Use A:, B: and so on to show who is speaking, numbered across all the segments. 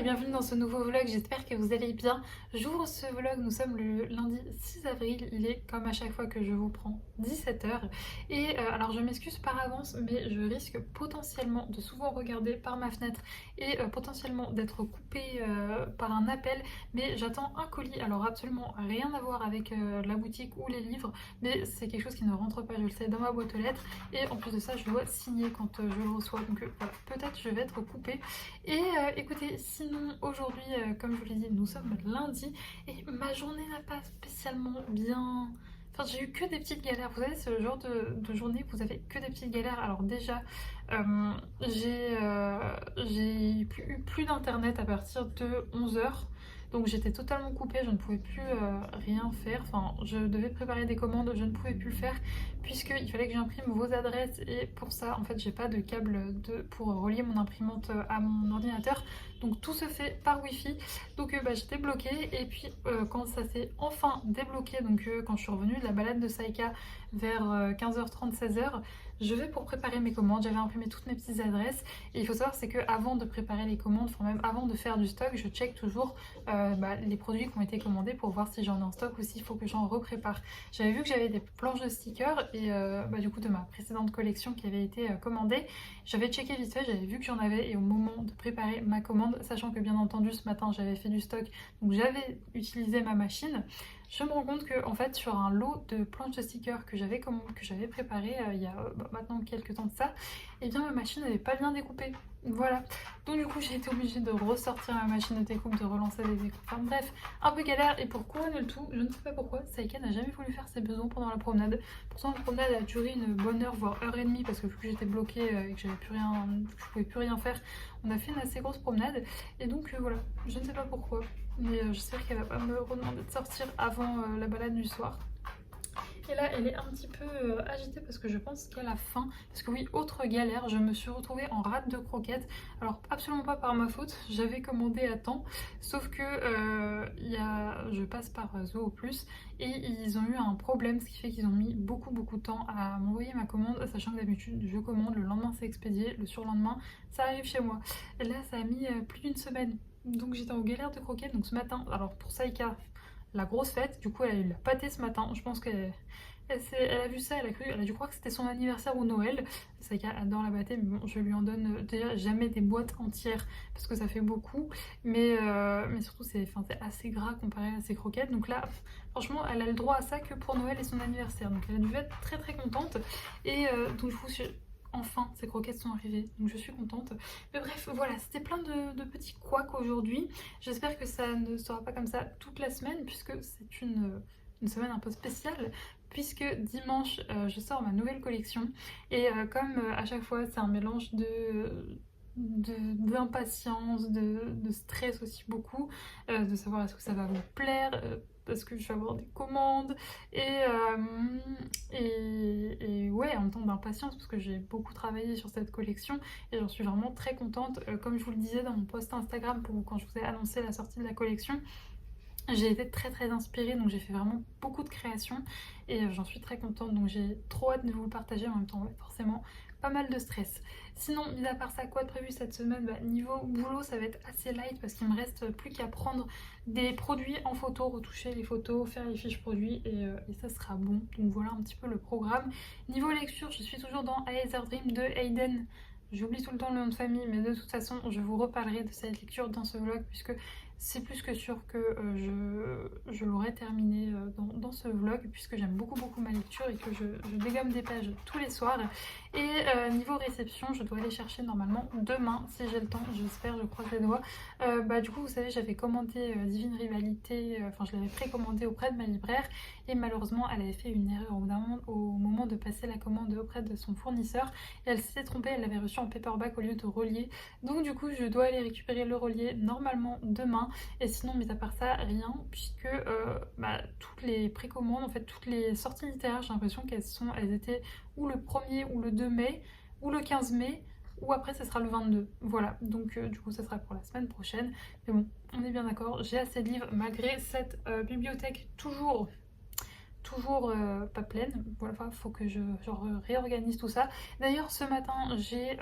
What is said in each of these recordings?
A: bienvenue dans ce nouveau vlog, j'espère que vous allez bien. J'ouvre ce vlog, nous sommes le lundi 6 avril, il est comme à chaque fois que je vous prends 17h. Et alors je m'excuse par avance, mais je risque potentiellement de souvent regarder par ma fenêtre et potentiellement d'être coupée par un appel. Mais j'attends un colis, alors absolument rien à voir avec la boutique ou les livres, mais c'est quelque chose qui ne rentre pas, je le sais, dans ma boîte aux lettres. Et en plus de ça, je dois signer quand je le reçois, donc voilà, peut-être je vais être coupée. Et écoutez, sinon aujourd'hui, comme je vous l'ai dit, nous sommes lundi et ma journée n'a pas spécialement bien... Enfin, j'ai eu que des petites galères. Vous savez, ce genre de journée, vous avez que des petites galères. Alors déjà, j'ai eu plus d'internet à partir de 11h. Donc j'étais totalement coupée, je ne pouvais plus rien faire. Enfin, je devais préparer des commandes, je ne pouvais plus le faire puisqu'il fallait que j'imprime vos adresses. Et pour ça, en fait, j'ai pas de câble pour relier mon imprimante à mon ordinateur. Donc tout se fait par Wi-Fi. Donc j'étais bloquée. Et puis quand ça s'est enfin débloqué, donc quand je suis revenue de la balade de Saïka vers 15h30, 16h, je vais pour préparer mes commandes. J'avais imprimé toutes mes petites adresses. Et il faut savoir, c'est que avant de préparer les commandes, enfin même avant de faire du stock, je check toujours les produits qui ont été commandés pour voir si j'en ai en stock ou s'il faut que j'en reprépare. J'avais vu que j'avais des planches de stickers et du coup de ma précédente collection qui avait été commandée. J'avais checké vite fait, j'avais vu que j'en avais et au moment de préparer ma commande, sachant que bien entendu ce matin j'avais fait du stock, donc j'avais utilisé ma machine, je me rends compte que en fait sur un lot de planches de stickers que j'avais préparé il y a maintenant quelques temps de ça, et bien ma machine n'avait pas bien découpé. Voilà. Donc du coup j'ai été obligée de ressortir ma machine de découpe, de relancer des découpes. Enfin bref, un peu galère. Et pour couronner le tout, je ne sais pas pourquoi, Saïka n'a jamais voulu faire ses besoins pendant la promenade. Pourtant la promenade a duré une bonne heure, voire heure et demie, parce que vu que j'étais bloquée et que j'avais plus rien, que je pouvais plus rien faire, on a fait une assez grosse promenade. Et donc voilà, je ne sais pas pourquoi. Mais j'espère qu'elle va pas me redemander de sortir avant la balade du soir. Et là, elle est un petit peu agitée parce que je pense qu'elle a faim. Parce que oui, autre galère, je me suis retrouvée en rate de croquettes. Alors, absolument pas par ma faute, j'avais commandé à temps. Sauf que je passe par Zoo Plus et ils ont eu un problème, ce qui fait qu'ils ont mis beaucoup de temps à m'envoyer ma commande. Sachant que d'habitude, je commande, le lendemain c'est expédié, le surlendemain ça arrive chez moi. Et là, ça a mis plus d'une semaine. Donc j'étais en galère de croquettes. Donc ce matin, alors pour Saïka, la grosse fête, du coup elle a eu la pâtée ce matin. Je pense qu'elle elle a vu ça, elle a dû croire que c'était son anniversaire ou Noël. Saïka adore la pâtée, mais bon, je lui en donne déjà jamais des boîtes entières parce que ça fait beaucoup. Mais surtout, c'est assez gras comparé à ses croquettes. Donc là, franchement, elle a le droit à ça que pour Noël et son anniversaire. Donc elle a dû être très contente. Et donc, du coup, enfin, ces croquettes sont arrivées, donc je suis contente. Mais bref, voilà, c'était plein de petits couacs aujourd'hui. J'espère que ça ne sera pas comme ça toute la semaine, puisque c'est une semaine un peu spéciale, puisque dimanche, je sors ma nouvelle collection. Et comme à chaque fois, c'est un mélange d'impatience, de stress aussi beaucoup, de savoir est-ce que ça va vous plaire, parce que je vais avoir des commandes et ouais, en même temps d'impatience parce que j'ai beaucoup travaillé sur cette collection et j'en suis vraiment très contente. Comme je vous le disais dans mon post Instagram quand je vous ai annoncé la sortie de la collection, j'ai été très inspirée, donc j'ai fait vraiment beaucoup de créations et j'en suis très contente, donc j'ai trop hâte de vous le partager. En même temps, ouais, forcément, pas mal de stress. Sinon, mis à part ça, quoi de prévu cette semaine? Niveau boulot, ça va être assez light parce qu'il me reste plus qu'à prendre des produits en photo, retoucher les photos, faire les fiches produits et ça sera bon. Donc voilà un petit peu le programme. Niveau lecture, je suis toujours dans A Laser Dream de Hayden. J'oublie tout le temps le nom de famille, mais de toute façon, je vous reparlerai de cette lecture dans ce vlog puisque c'est plus que sûr que je l'aurai terminé dans ce vlog puisque j'aime beaucoup ma lecture et que je dégomme des pages tous les soirs. Et niveau réception, je dois aller chercher normalement demain si j'ai le temps, j'espère, je croise les doigts. Du coup, vous savez, j'avais commandé Divine Rivalité, enfin je l'avais précommandé auprès de ma libraire et malheureusement elle avait fait une erreur au moment de passer la commande auprès de son fournisseur et elle s'était trompée, elle l'avait reçu en paperback au lieu de relier. Donc du coup, je dois aller récupérer le relier normalement demain. Et sinon, mis à part ça, rien, puisque toutes les précommandes, en fait toutes les sorties littéraires, j'ai l'impression elles étaient ou le 1er ou le 2 mai, ou le 15 mai, ou après ça sera le 22. Voilà, donc du coup ça sera pour la semaine prochaine. Mais bon, on est bien d'accord, j'ai assez de livres malgré cette bibliothèque toujours pas pleine. Voilà, faut que je réorganise tout ça. D'ailleurs, ce matin, j'ai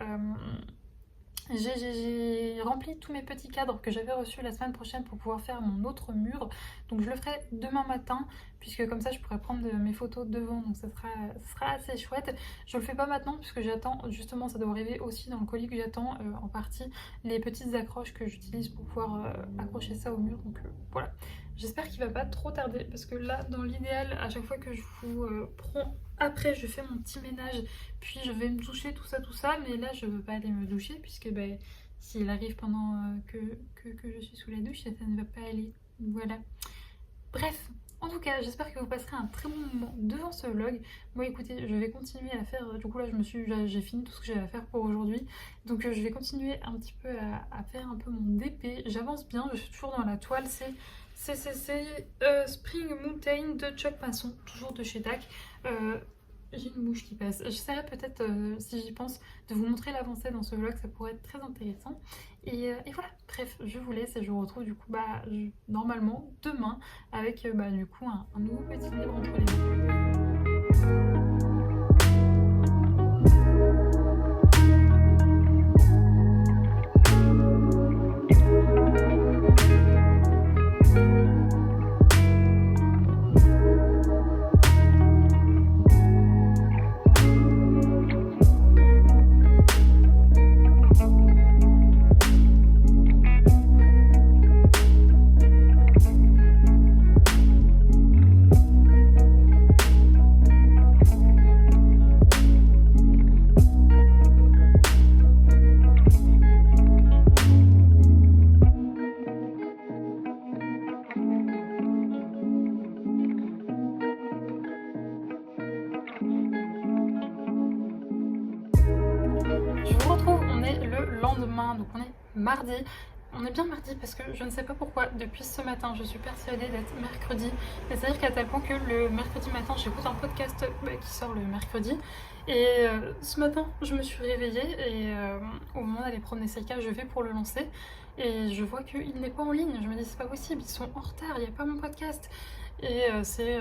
A: J'ai rempli tous mes petits cadres que j'avais reçus la semaine prochaine pour pouvoir faire mon autre mur. Donc je le ferai demain matin, puisque comme ça je pourrai prendre mes photos devant, donc ça sera assez chouette. Je le fais pas maintenant, puisque j'attends, justement ça doit arriver aussi dans le colis que j'attends en partie, les petites accroches que j'utilise pour pouvoir accrocher ça au mur. Donc voilà. J'espère qu'il va pas trop tarder, parce que là, dans l'idéal, à chaque fois que je vous prends après, je fais mon petit ménage, puis je vais me doucher, tout ça, mais là, je veux pas aller me doucher, puisque ben, s'il arrive pendant que je suis sous la douche, ça ne va pas aller. Voilà. Bref, en tout cas, j'espère que vous passerez un très bon moment devant ce vlog. Moi, écoutez, je vais continuer à faire. Du coup, là, j'ai fini tout ce que j'avais à faire pour aujourd'hui. Donc, je vais continuer un petit peu à faire un peu mon DP. J'avance bien, je suis toujours dans la toile. C'est Spring Mountain de Chuck Masson, toujours de chez DAC. J'ai une mouche qui passe. J'essaierai peut-être, si j'y pense, de vous montrer l'avancée dans ce vlog, ça pourrait être très intéressant. Et voilà, bref, je vous laisse et je vous retrouve du coup normalement demain avec du coup un nouveau petit livre entre les mains. Je vous retrouve, on est le lendemain, donc on est mardi. On est bien mardi parce que je ne sais pas pourquoi, depuis ce matin, je suis persuadée d'être mercredi. C'est-à-dire qu'à tel point que le mercredi matin, j'écoute un podcast qui sort le mercredi. Et ce matin, je me suis réveillée et au moment d'aller promener Seika, je vais pour le lancer. Et je vois qu'il n'est pas en ligne. Je me dis, c'est pas possible, ils sont en retard, il n'y a pas mon podcast. Et c'est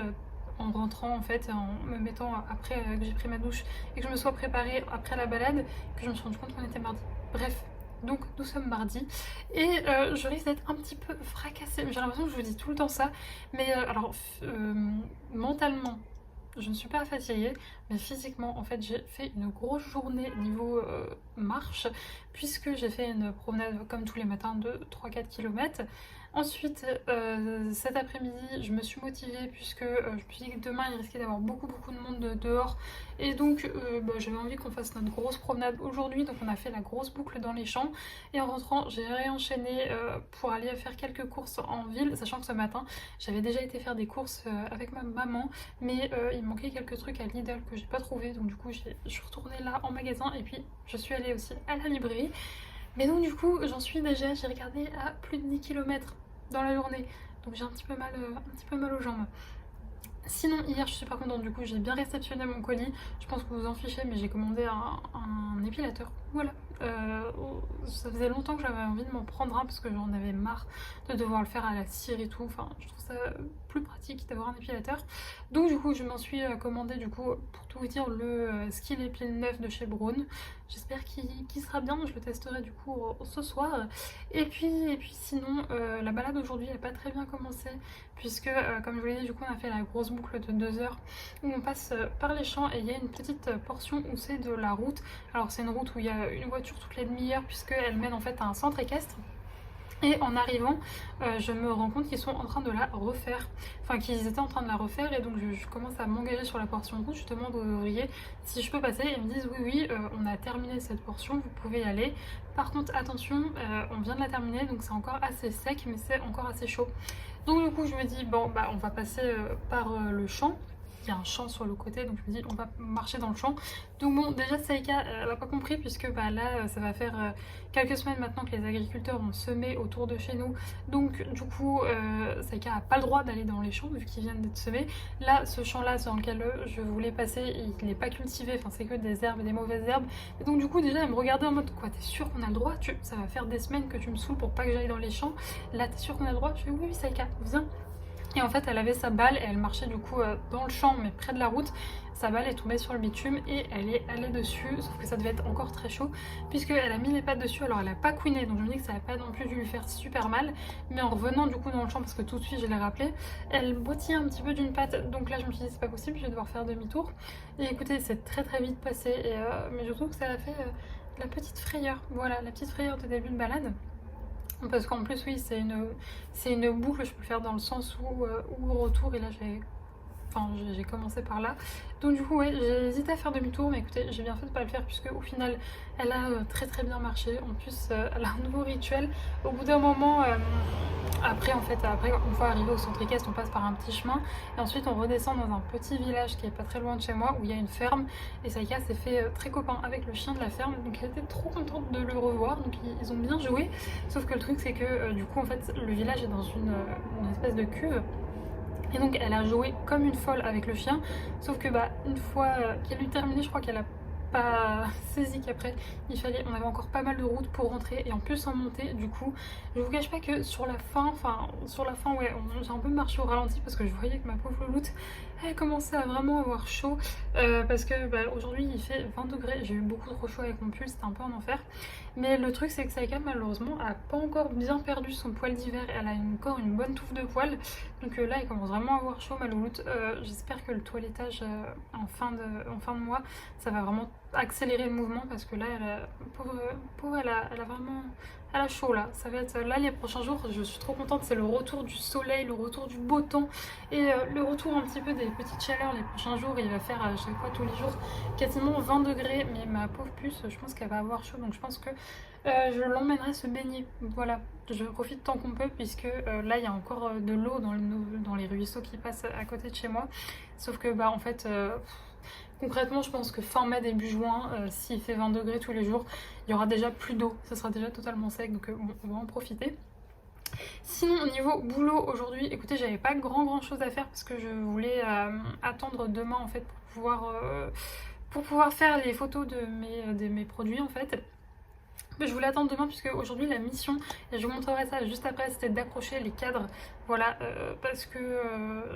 A: en rentrant en fait, en me mettant après que j'ai pris ma douche et que je me sois préparée après la balade, que je me suis rendu compte qu'on était mardi. Bref, donc nous sommes mardi et je risque d'être un petit peu fracassée. J'ai l'impression que je vous dis tout le temps ça, mais mentalement, je ne suis pas fatiguée, mais physiquement, en fait, j'ai fait une grosse journée niveau marche, puisque j'ai fait une promenade comme tous les matins de 3-4 km. Ensuite, cet après-midi, je me suis motivée puisque je me suis dit que demain il risquait d'avoir beaucoup de monde dehors. Et donc, j'avais envie qu'on fasse notre grosse promenade aujourd'hui. Donc, on a fait la grosse boucle dans les champs. Et en rentrant, j'ai réenchaîné pour aller faire quelques courses en ville. Sachant que ce matin, j'avais déjà été faire des courses avec ma maman. Mais il me manquait quelques trucs à Lidl que j'ai pas trouvé. Donc, du coup, je suis retournée là en magasin. Et puis, je suis allée aussi à la librairie. Mais donc, du coup, j'ai regardé à plus de 10 km dans la journée, donc j'ai un petit peu mal aux jambes. Sinon, hier, je suis pas contente, du coup, j'ai bien réceptionné mon colis. Je pense que vous vous en fichez, mais j'ai commandé un épilateur. Voilà. Ça faisait longtemps que j'avais envie de m'en prendre un parce que j'en avais marre de devoir le faire à la cire et tout. Enfin, je trouve ça plus pratique d'avoir un épilateur. Donc, du coup, je m'en suis commandé, du coup, pour tout vous dire, le Skill Épile 9 de chez Braun. J'espère qu'il sera bien. Je le testerai, du coup, ce soir. Et puis sinon, la balade aujourd'hui n'a pas très bien commencé puisque, comme je vous l'ai dit, du coup, on a fait la grosse boucle de 2 heures où on passe par les champs et il y a une petite portion où c'est de la route. Alors, c'est une route où il y a une voiture toutes les demi-heures puisqu'elle mène en fait à un centre équestre. Et en arrivant, je me rends compte qu'ils sont en train de la refaire. Enfin, qu'ils étaient en train de la refaire et donc je commence à m'engager sur la portion route. Je demande aux ouvriers si je peux passer. Ils me disent oui, on a terminé cette portion, vous pouvez y aller. Par contre, attention, on vient de la terminer, donc c'est encore assez sec, mais c'est encore assez chaud. Donc du coup, je me dis, bon, on va passer par le champ. Il y a un champ sur le côté, donc je me dis on va marcher dans le champ. Donc bon, déjà Saïka elle n'a pas compris puisque là ça va faire quelques semaines maintenant que les agriculteurs ont semé autour de chez nous. Donc du coup Saïka n'a pas le droit d'aller dans les champs vu qu'ils viennent d'être semés. Là ce champ là dans lequel je voulais passer il n'est pas cultivé, enfin c'est que des herbes et des mauvaises herbes. Et donc du coup déjà elle me regardait en mode quoi, t'es sûr qu'on a le droit? Ça va faire des semaines que tu me saoules pour pas que j'aille dans les champs. Là t'es sûr qu'on a le droit? Je fais oui Saïka, viens. Et en fait elle avait sa balle et elle marchait du coup dans le champ mais près de la route. sa balle est tombée sur le bitume et elle est allée dessus, sauf que ça devait être encore très chaud puisqu'elle a mis les pattes dessus. Alors elle a pas couiné, donc je me dis que ça n'a pas non plus dû lui faire super mal, mais en revenant du coup dans le champ, parce que tout de suite je l'ai rappelé, elle boitillait un petit peu d'une patte, donc là je me suis dit c'est pas possible, je vais devoir faire demi-tour. Et écoutez, c'est très très vite passé, mais je trouve que ça a fait la petite frayeur, voilà, la petite frayeur de début de balade. Parce qu'en plus, oui, c'est une boucle, je peux le faire dans le sens où au retour, et là j'ai commencé par là. Donc du coup, ouais, j'ai hésité à faire demi-tour, mais écoutez, j'ai bien fait de pas le faire puisque au final, elle a très très bien marché. En plus, elle a un nouveau rituel. Au bout d'un moment, après, une fois arrivé au centre équestre, on passe par un petit chemin et ensuite on redescend dans un petit village qui est pas très loin de chez moi où il y a une ferme et Saïka s'est fait très copain avec le chien de la ferme, donc elle était trop contente de le revoir. Donc ils ont bien joué, sauf que le truc c'est que du coup en fait le village est dans une espèce de cuve. Et donc elle a joué comme une folle avec le chien, sauf que une fois qu'elle eut terminé, je crois qu'elle a pas saisi qu'après on avait encore pas mal de route pour rentrer et en plus en montée. Du coup, je vous cache pas que sur la fin ouais, j'ai un peu marché au ralenti parce que je voyais que ma pauvre louloute elle commençait à vraiment avoir chaud parce que aujourd'hui il fait 20 degrés, j'ai eu beaucoup trop chaud avec mon pull, c'était un peu un enfer. Mais le truc c'est que Saïka malheureusement a pas encore bien perdu son poil d'hiver, elle a encore une bonne touffe de poils. Donc là il commence vraiment à avoir chaud ma louloute. J'espère que le toilettage en fin de mois ça va vraiment accélérer le mouvement parce que là pauvre elle a vraiment elle a chaud là. Ça va être là les prochains jours, je suis trop contente, c'est le retour du soleil, le retour du beau temps et le retour un petit peu des petites chaleurs les prochains jours. Il va faire à chaque fois tous les jours quasiment 20 degrés, mais ma pauvre puce je pense qu'elle va avoir chaud, donc je pense que je l'emmènerai se baigner. Voilà, je profite tant qu'on peut puisque là il y a encore de l'eau dans les ruisseaux qui passent à côté de chez moi, sauf que en fait concrètement, je pense que fin mai, début juin, s'il fait 20 degrés tous les jours, il y aura déjà plus d'eau, ça sera déjà totalement sec, donc bon, on va en profiter. Sinon, au niveau boulot aujourd'hui, écoutez, j'avais pas grand chose à faire parce que je voulais attendre demain en fait pour pouvoir faire les photos de mes produits en fait. Je voulais attendre demain puisque aujourd'hui la mission, et je vous montrerai ça juste après, c'était d'accrocher les cadres. Voilà, parce que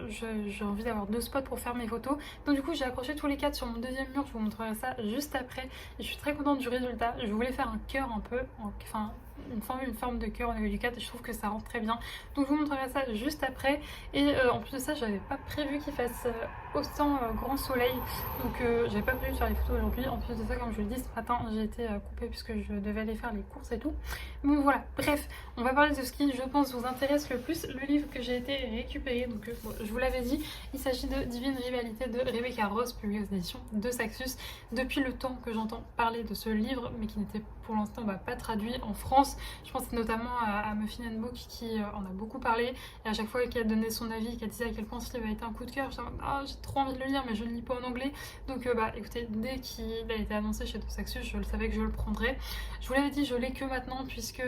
A: j'ai envie d'avoir 2 spots pour faire mes photos. Donc du coup j'ai accroché tous les cadres sur mon deuxième mur, je vous montrerai ça juste après. Et je suis très contente du résultat. Je voulais faire un cœur un peu, enfin une forme de cœur au niveau du cadre et je trouve que ça rentre très bien. Donc je vous montrerai ça juste après. Et en plus de ça, j'avais pas prévu qu'il fasse autant grand soleil. Donc j'avais pas prévu de faire les photos aujourd'hui. En plus de ça, comme je vous le dis, ce matin j'ai été coupée puisque je devais aller faire les courses et tout. Donc voilà, bref, on va parler de ce qui je pense vous intéresse le plus, le livre que j'ai été récupérer. Donc bon, je vous l'avais dit, il s'agit de Divine Rivalité de Rebecca Rose, publié aux éditions de Saxus. Depuis le temps que j'entends parler de ce livre, mais qui n'était pour l'instant pas traduit en France. Je pense notamment à Muffin and Book qui en a beaucoup parlé, et à chaque fois qu'elle donnait son avis, qu'elle disait à quel point ce livre a été un coup de cœur, j'ai trop envie de le lire mais je ne lis pas en anglais. Donc écoutez, dès qu'il a été annoncé chez Saxus, je le savais que je le prendrais. Je vous l'avais dit, je l'ai que maintenant puisque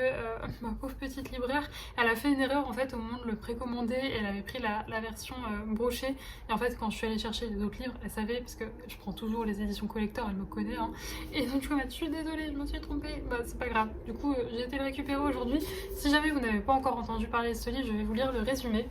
A: ma pauvre petite libraire, elle a fait une erreur en fait au moment de le précommander. Elle avait pris la version brochée et en fait quand je suis allée chercher les autres livres, elle savait, parce que je prends toujours les éditions collector, elle me connaît hein. Et donc je suis désolée, je me suis trompée, c'est pas grave. Du coup j'ai été le récupérer aujourd'hui. Si jamais vous n'avez pas encore entendu parler de ce livre, je vais vous lire le résumé.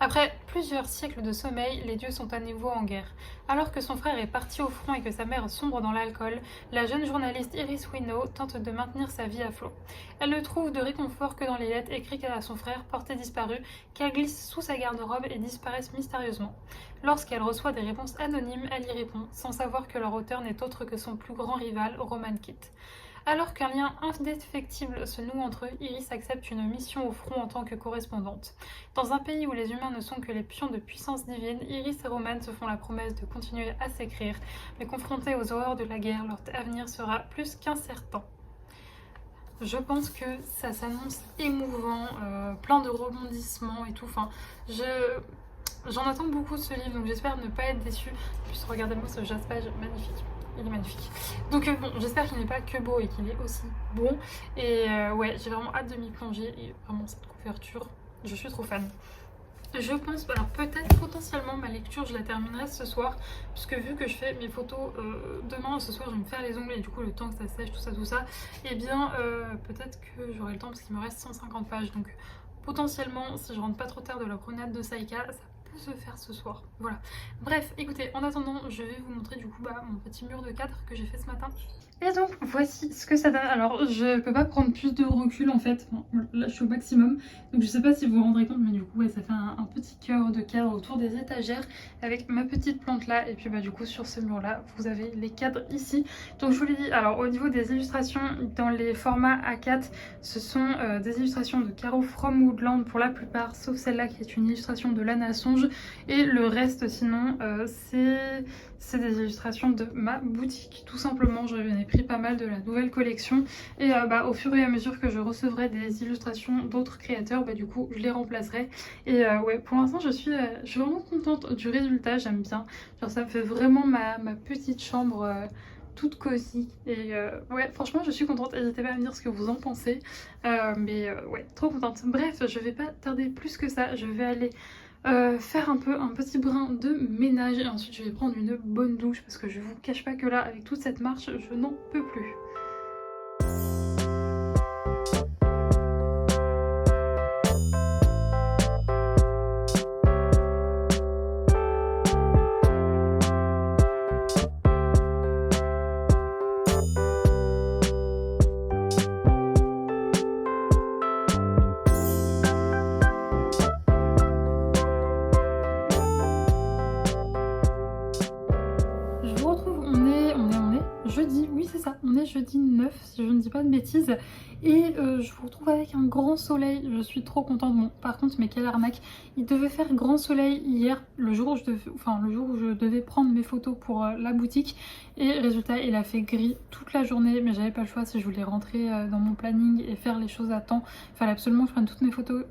A: Après plusieurs siècles de sommeil, les dieux sont à nouveau en guerre. Alors que son frère est parti au front et que sa mère sombre dans l'alcool, la jeune journaliste Iris Winnow tente de maintenir sa vie à flot. Elle ne trouve de réconfort que dans les lettres écrites à son frère, porté disparu, qu'elle glisse sous sa garde-robe et disparaissent mystérieusement. Lorsqu'elle reçoit des réponses anonymes, elle y répond, sans savoir que leur auteur n'est autre que son plus grand rival, Roman Kitt. Alors qu'un lien indéfectible se noue entre eux, Iris accepte une mission au front en tant que correspondante. Dans un pays où les humains ne sont que les pions de puissance divine, Iris et Roman se font la promesse de continuer à s'écrire, mais confrontés aux horreurs de la guerre, leur avenir sera plus qu'incertain. Je pense que ça s'annonce émouvant, plein de rebondissements et tout. Enfin, j'en attends beaucoup de ce livre, donc j'espère ne pas être déçue. En plus, regardez-moi ce jaspage magnifique. Il est magnifique. Donc bon, j'espère qu'il n'est pas que beau et qu'il est aussi bon. Et ouais, j'ai vraiment hâte de m'y plonger. Et vraiment, cette couverture, je suis trop fan. Je pense, alors peut-être potentiellement ma lecture je la terminerai ce soir, puisque vu que je fais mes photos demain, ce soir je vais me faire les ongles et du coup le temps que ça sèche, tout ça, et bien peut-être que j'aurai le temps parce qu'il me reste 150 pages. Donc potentiellement, si je rentre pas trop tard de la promenade de Saïka, ça peut se faire ce soir. Voilà. Bref, écoutez, en attendant, je vais vous montrer du coup mon petit mur de cadre que j'ai fait ce matin. Et donc voici ce que ça donne. Alors je peux pas prendre plus de recul en fait, bon, là je suis au maximum, donc je sais pas si vous vous rendrez compte, mais du coup ouais, ça fait un petit cœur de cadre autour des étagères avec ma petite plante là, et puis bah du coup sur ce mur là vous avez les cadres ici. Donc je vous l'ai dit, alors au niveau des illustrations dans les formats A4, ce sont des illustrations de Caro From Woodland pour la plupart, sauf celle-là qui est une illustration de Lana Songe, et le reste sinon c'est des illustrations de ma boutique. Tout simplement, j'en ai pris pas mal de la nouvelle collection et au fur et à mesure que je recevrai des illustrations d'autres créateurs, du coup je les remplacerai. Et ouais, pour l'instant je suis vraiment contente du résultat, j'aime bien. Genre ça me fait vraiment ma petite chambre toute cosy et ouais, franchement je suis contente. N'hésitez pas à me dire ce que vous en pensez, mais ouais, trop contente. Bref, je vais pas tarder plus que ça, je vais aller faire un petit brin de ménage et ensuite je vais prendre une bonne douche parce que je vous cache pas que là avec toute cette marche je n'en peux plus. Je vous retrouve, on est jeudi, oui c'est ça, on est jeudi 9 si je ne dis pas de bêtises. Et je vous retrouve avec un grand soleil, je suis trop contente. Bon par contre, mais quelle arnaque, il devait faire grand soleil hier, le jour où je devais prendre mes photos pour la boutique. Et résultat, il a fait gris toute la journée, mais j'avais pas le choix si je voulais rentrer dans mon planning et faire les choses à temps. Il fallait absolument que je prenne toutes mes photos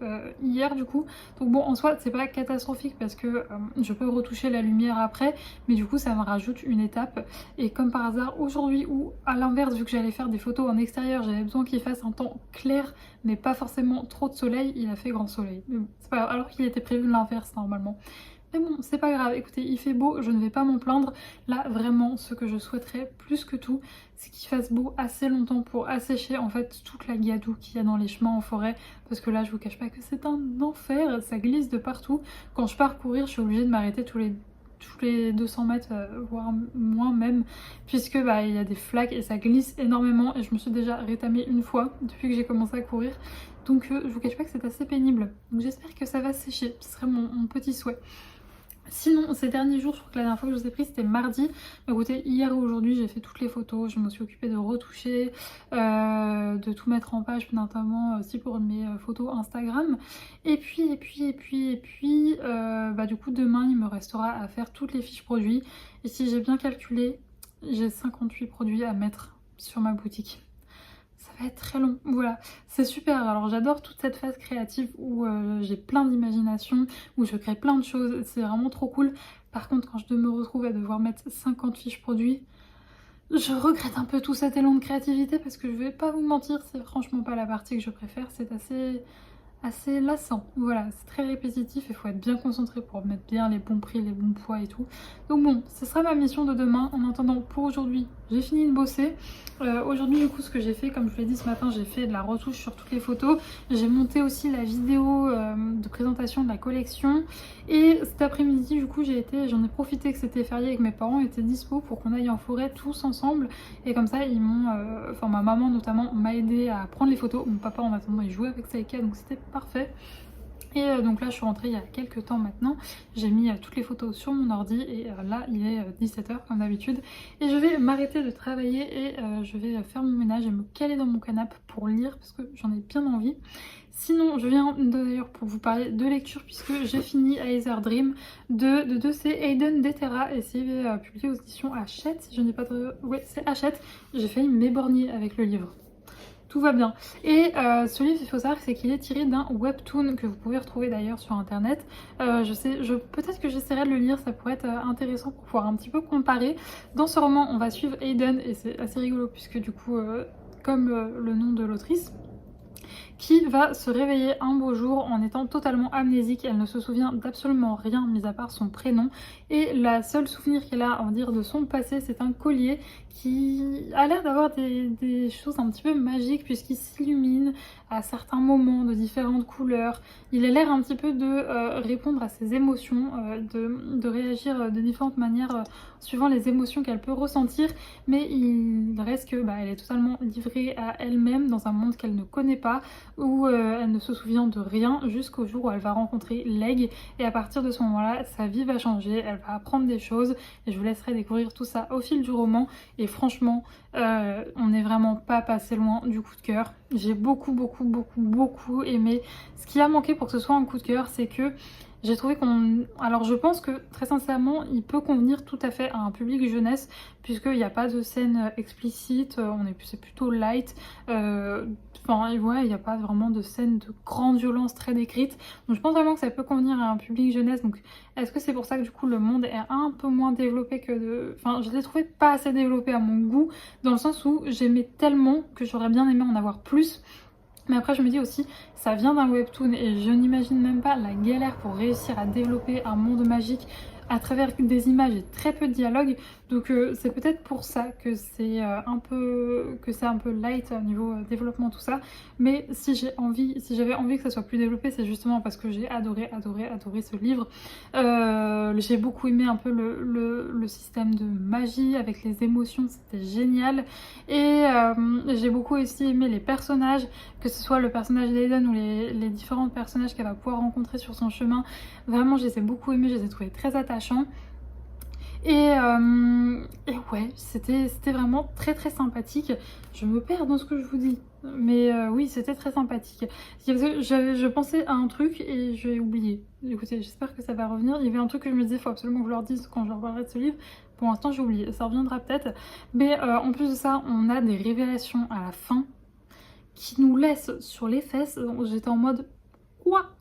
A: hier du coup. Donc bon, en soi c'est pas catastrophique parce que je peux retoucher la lumière après, mais du coup ça me rajoute une étape. Et comme par hasard aujourd'hui, ou à l'inverse, vu que j'allais faire des photos en extérieur, j'avais besoin qu'il fasse un temps clair mais pas forcément trop de soleil, il a fait grand soleil. Mais bon, c'est pas grave, alors qu'il était prévu l'inverse normalement. Mais bon, c'est pas grave, écoutez, il fait beau, je ne vais pas m'en plaindre. Là, vraiment, ce que je souhaiterais plus que tout, c'est qu'il fasse beau assez longtemps pour assécher en fait toute la gadoue qu'il y a dans les chemins en forêt. Parce que là, je vous cache pas que c'est un enfer, ça glisse de partout. Quand je pars courir, je suis obligée de m'arrêter tous les 200 mètres, voire moins même, puisque il y a des flaques et ça glisse énormément. Et je me suis déjà rétamée une fois depuis que j'ai commencé à courir. Donc je vous cache pas que c'est assez pénible. Donc j'espère que ça va sécher, ce serait mon petit souhait. Sinon, ces derniers jours, je crois que la dernière fois que je vous ai pris c'était mardi. Écoutez, hier et aujourd'hui j'ai fait toutes les photos, je me suis occupée de retoucher, de tout mettre en page, notamment aussi pour mes photos Instagram. Et puis, du coup demain il me restera à faire toutes les fiches produits. Et si j'ai bien calculé, j'ai 58 produits à mettre sur ma boutique. Ça va être très long, voilà, c'est super. Alors j'adore toute cette phase créative où j'ai plein d'imagination, où je crée plein de choses, c'est vraiment trop cool. Par contre, quand je me retrouve à devoir mettre 50 fiches produits, je regrette un peu tout cet élan de créativité parce que je vais pas vous mentir, c'est franchement pas la partie que je préfère, c'est assez lassant. Voilà, c'est très répétitif, il faut être bien concentré pour mettre bien les bons prix, les bons poids et tout. Donc bon, ce sera ma mission de demain. En attendant, pour aujourd'hui, j'ai fini de bosser. Aujourd'hui, du coup, ce que j'ai fait, comme je vous l'ai dit ce matin, j'ai fait de la retouche sur toutes les photos. J'ai monté aussi la vidéo de présentation de la collection. Et cet après-midi, du coup, j'en ai profité que c'était férié et que mes parents étaient dispo pour qu'on aille en forêt tous ensemble. Et comme ça, ma maman notamment m'a aidé à prendre les photos. Mon papa, en attendant, il jouait avec Saïka, donc c'était parfait. Et donc là je suis rentrée il y a quelques temps maintenant, j'ai mis toutes les photos sur mon ordi et là il est 17 h comme d'habitude. Et je vais m'arrêter de travailler et je vais faire mon ménage et me caler dans mon canapé pour lire parce que j'en ai bien envie. Sinon je viens d'ailleurs pour vous parler de lecture puisque j'ai fini Either Dream de c'est Aiden Detera et c'est publié aux éditions Hachette. Si je n'ai pas de... Ouais, c'est Hachette. J'ai failli m'éborgner avec le livre. Tout va bien. Et ce livre, il faut savoir, c'est qu'il est tiré d'un webtoon que vous pouvez retrouver d'ailleurs sur internet. Peut-être que j'essaierai de le lire, ça pourrait être intéressant pour pouvoir un petit peu comparer. Dans ce roman, on va suivre Aiden et c'est assez rigolo puisque du coup, comme le nom de l'autrice, qui va se réveiller un beau jour en étant totalement amnésique. Elle ne se souvient d'absolument rien, mis à part son prénom. Et la seule souvenir qu'elle a, on va dire, de son passé, c'est un collier qui a l'air d'avoir des choses un petit peu magiques puisqu'il s'illumine à certains moments, de différentes couleurs. Il a l'air un petit peu de répondre à ses émotions, de réagir de différentes manières suivant les émotions qu'elle peut ressentir, mais il reste que elle est totalement livrée à elle-même dans un monde qu'elle ne connaît pas, où elle ne se souvient de rien jusqu'au jour où elle va rencontrer Leg, et à partir de ce moment-là, sa vie va changer, elle va apprendre des choses, et je vous laisserai découvrir tout ça au fil du roman, et franchement, on n'est vraiment pas passé loin du coup de cœur. J'ai beaucoup aimé. Ce qui a manqué pour que ce soit un coup de cœur, c'est que j'ai trouvé qu'on... Alors je pense que très sincèrement, il peut convenir tout à fait à un public jeunesse, puisqu'il n'y a pas de scène explicite, c'est plutôt light. Enfin ouais, il n'y a pas vraiment de scène de grande violence très décrite. Donc je pense vraiment que ça peut convenir à un public jeunesse. Donc est-ce que c'est pour ça que du coup le monde est un peu moins développé que de... Enfin je l'ai trouvé pas assez développé à mon goût, dans le sens où j'aimais tellement que j'aurais bien aimé en avoir plus. Mais après je me dis aussi, ça vient d'un webtoon et je n'imagine même pas la galère pour réussir à développer un monde magique à travers des images et très peu de dialogue. Donc c'est peut-être pour ça que c'est un peu light au niveau développement tout ça. Mais si j'avais envie que ça soit plus développé, c'est justement parce que j'ai adoré ce livre. J'ai beaucoup aimé un peu le système de magie avec les émotions, c'était génial. Et j'ai beaucoup aussi aimé les personnages, que ce soit le personnage d'Aiden ou les différents personnages qu'elle va pouvoir rencontrer sur son chemin. Vraiment, je les ai beaucoup aimés, je les ai trouvés très attachants. Et ouais, c'était vraiment très sympathique. Je me perds dans ce que je vous dis. Mais oui, c'était très sympathique. Je pensais à un truc et j'ai oublié. Écoutez, j'espère que ça va revenir. Il y avait un truc que je me disais, il faut absolument que je leur dise quand je leur parlerai de ce livre. Pour l'instant, j'ai oublié. Ça reviendra peut-être. Mais en plus de ça, on a des révélations à la fin qui nous laissent sur les fesses. J'étais en mode, quoi?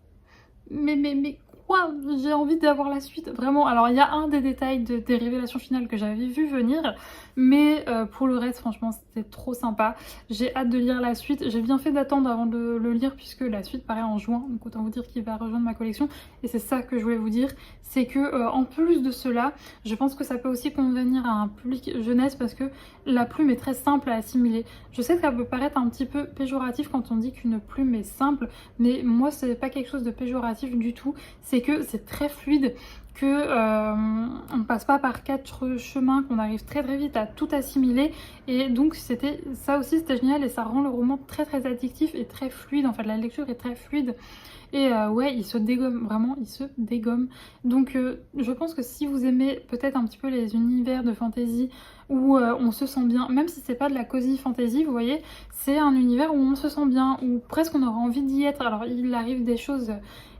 A: Mais quoi? J'ai envie d'avoir la suite, vraiment. Alors il y a un des détails des révélations finales que j'avais vu venir, mais pour le reste franchement c'était trop sympa. J'ai hâte de lire la suite. J'ai bien fait d'attendre avant de le lire puisque la suite paraît en juin, donc autant vous dire qu'il va rejoindre ma collection. Et c'est ça que je voulais vous dire, c'est que en plus de cela, je pense que ça peut aussi convenir à un public jeunesse parce que la plume est très simple à assimiler. Je sais que ça peut paraître un petit peu péjoratif quand on dit qu'une plume est simple, mais moi c'est pas quelque chose de péjoratif du tout. C'est que c'est très fluide, que on ne passe pas par 4 chemins, qu'on arrive très vite à tout assimiler, et donc ça aussi c'était génial et ça rend le roman très addictif et très fluide. En fait la lecture est très fluide. Et ouais, il se dégomme, vraiment, il se dégomme. Donc je pense que si vous aimez peut-être un petit peu les univers de fantasy où on se sent bien, même si c'est pas de la cozy fantasy, vous voyez, c'est un univers où on se sent bien, où presque on aura envie d'y être. Alors il est arrivé des choses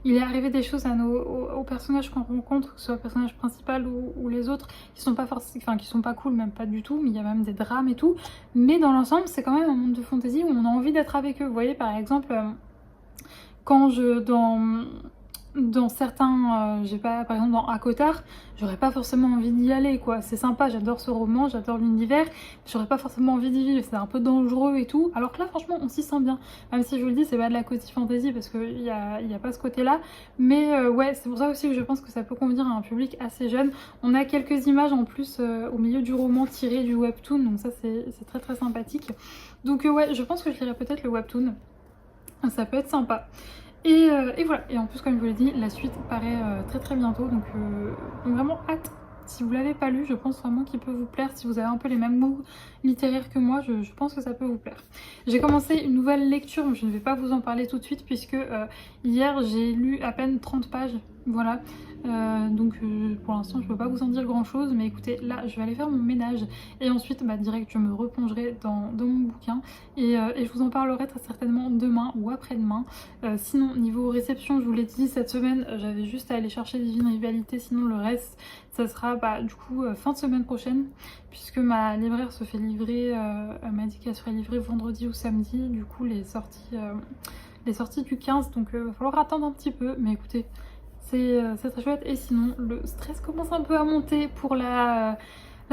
A: aux personnages qu'on rencontre, que ce soit le personnage principal ou les autres, qui sont pas qui sont pas cool, même pas du tout, mais il y a même des drames et tout. Mais dans l'ensemble, c'est quand même un monde de fantasy où on a envie d'être avec eux. Vous voyez, par exemple... quand dans certains, j'ai pas, par exemple dans Akotar, j'aurais pas forcément envie d'y aller quoi. C'est sympa, j'adore ce roman, j'adore l'univers, j'aurais pas forcément envie d'y vivre, c'est un peu dangereux et tout. Alors que là franchement on s'y sent bien. Même si je vous le dis, c'est pas de la cozy fantasy parce qu'il y a pas ce côté-là. Mais ouais, c'est pour ça aussi que je pense que ça peut convenir à un public assez jeune. On a quelques images en plus au milieu du roman tirées du webtoon, donc ça c'est très sympathique. Donc ouais, je pense que je lirai peut-être le webtoon. Ça peut être sympa. Et voilà, et en plus comme je vous l'ai dit, la suite paraît très bientôt, donc vraiment hâte. Si vous l'avez pas lu, je pense vraiment qu'il peut vous plaire. Si vous avez un peu les mêmes goûts littéraires que moi, je pense que ça peut vous plaire. J'ai commencé une nouvelle lecture, mais je ne vais pas vous en parler tout de suite puisque hier j'ai lu à peine 30 pages, voilà. Donc pour l'instant je peux pas vous en dire grand chose, mais écoutez, là je vais aller faire mon ménage et ensuite direct je me replongerai dans mon bouquin et je vous en parlerai très certainement demain ou après-demain. Sinon niveau réception, je vous l'ai dit, cette semaine j'avais juste à aller chercher Divine Rivalité, sinon le reste ça sera du coup fin de semaine prochaine, puisque ma libraire se fait livrer, elle m'a dit qu'elle serait livrée vendredi ou samedi, du coup les sorties du 15, donc il va falloir attendre un petit peu, mais écoutez, c'est très chouette. Et sinon le stress commence un peu à monter pour la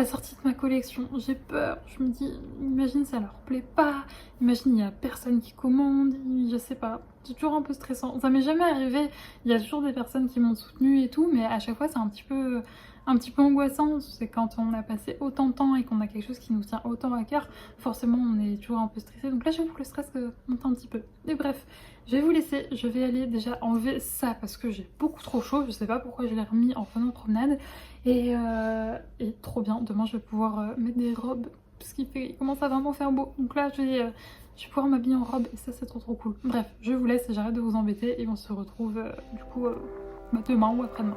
A: sortie de ma collection. J'ai peur, je me dis, imagine ça leur plaît pas, imagine il y a personne qui commande, je sais pas, c'est toujours un peu stressant. Ça m'est jamais arrivé, il y a toujours des personnes qui m'ont soutenue et tout, mais à chaque fois c'est un petit peu un petit peu angoissant, c'est quand on a passé autant de temps et qu'on a quelque chose qui nous tient autant à cœur, forcément on est toujours un peu stressé, donc là j'avoue que le stress monte un petit peu. Et bref, je vais vous laisser, je vais aller déjà enlever ça parce que j'ai beaucoup trop chaud, je sais pas pourquoi je l'ai remis en venant de promenade, et trop bien, demain je vais pouvoir mettre des robes, parce il commence à vraiment faire beau, donc là je vais pouvoir m'habiller en robe et ça c'est trop cool. Bref, je vous laisse et j'arrête de vous embêter et on se retrouve du coup demain ou après-demain.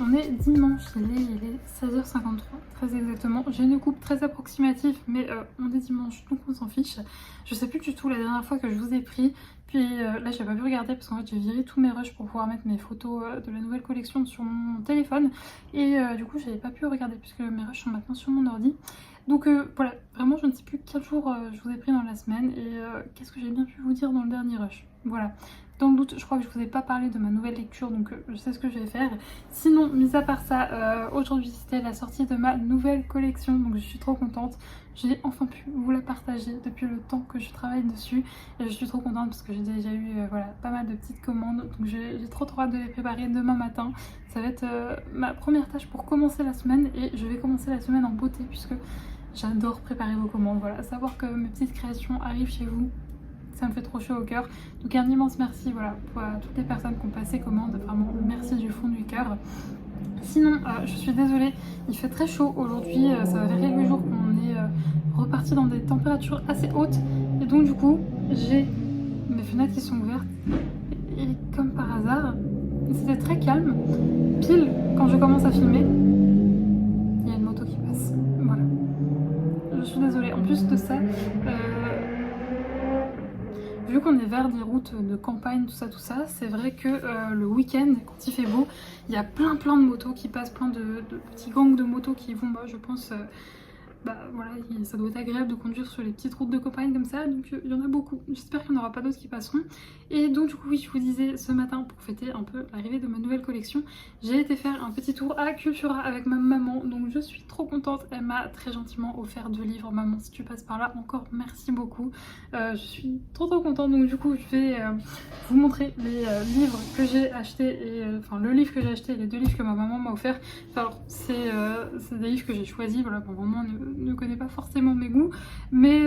A: On est dimanche, il est 16h53, très exactement. J'ai une coupe très approximative, mais on est dimanche, donc on s'en fiche. Je sais plus du tout la dernière fois que je vous ai pris, puis là j'ai pas pu regarder parce qu'en fait j'ai viré tous mes rushs pour pouvoir mettre mes photos de la nouvelle collection sur mon téléphone. Et du coup j'avais pas pu regarder puisque mes rushs sont maintenant sur mon ordi. Donc voilà, vraiment je ne sais plus quel jour je vous ai pris dans la semaine et qu'est-ce que j'ai bien pu vous dire dans le dernier rush. Voilà. Dans le doute, je crois que je vous ai pas parlé de ma nouvelle lecture, donc je sais ce que je vais faire. Sinon, mis à part ça, aujourd'hui c'était la sortie de ma nouvelle collection, donc je suis trop contente. J'ai enfin pu vous la partager depuis le temps que je travaille dessus. Et je suis trop contente parce que j'ai déjà eu voilà, pas mal de petites commandes, donc j'ai trop hâte de les préparer demain matin. Ça va être ma première tâche pour commencer la semaine et je vais commencer la semaine en beauté puisque j'adore préparer vos commandes. Voilà, savoir que mes petites créations arrivent chez vous, ça me fait trop chaud au cœur. Donc un immense merci voilà, pour toutes les personnes qui ont passé commande. Vraiment merci du fond du cœur. Sinon, je suis désolée, il fait très chaud aujourd'hui. Ça fait quelques jours qu'on est reparti dans des températures assez hautes. Et donc du coup, j'ai mes fenêtres qui sont ouvertes. Et comme par hasard, c'était très calme. Pile quand je commence à filmer, il y a une moto qui passe. Voilà. Je suis désolée. En plus de ça, vu qu'on est vers des routes de campagne, tout ça, c'est vrai que le week-end, quand il fait beau, il y a plein de motos qui passent, plein de petits gangs de motos qui vont, je pense, voilà, ça doit être agréable de conduire sur les petites routes de campagne comme ça, donc il y en a beaucoup. J'espère qu'il n'y en aura pas d'autres qui passeront. Et donc du coup, oui, je vous disais, ce matin, pour fêter un peu l'arrivée de ma nouvelle collection, j'ai été faire un petit tour à Cultura avec ma maman, donc je suis trop contente. Elle m'a très gentiment offert 2 livres. Maman, si tu passes par là, encore merci beaucoup. Je suis trop contente, donc du coup, je vais vous montrer les livres que j'ai achetés, et enfin le livre que j'ai acheté et les 2 livres que ma maman m'a offert. Alors, c'est des livres que j'ai choisis, voilà, pour maman ne connaît pas forcément mes goûts, mais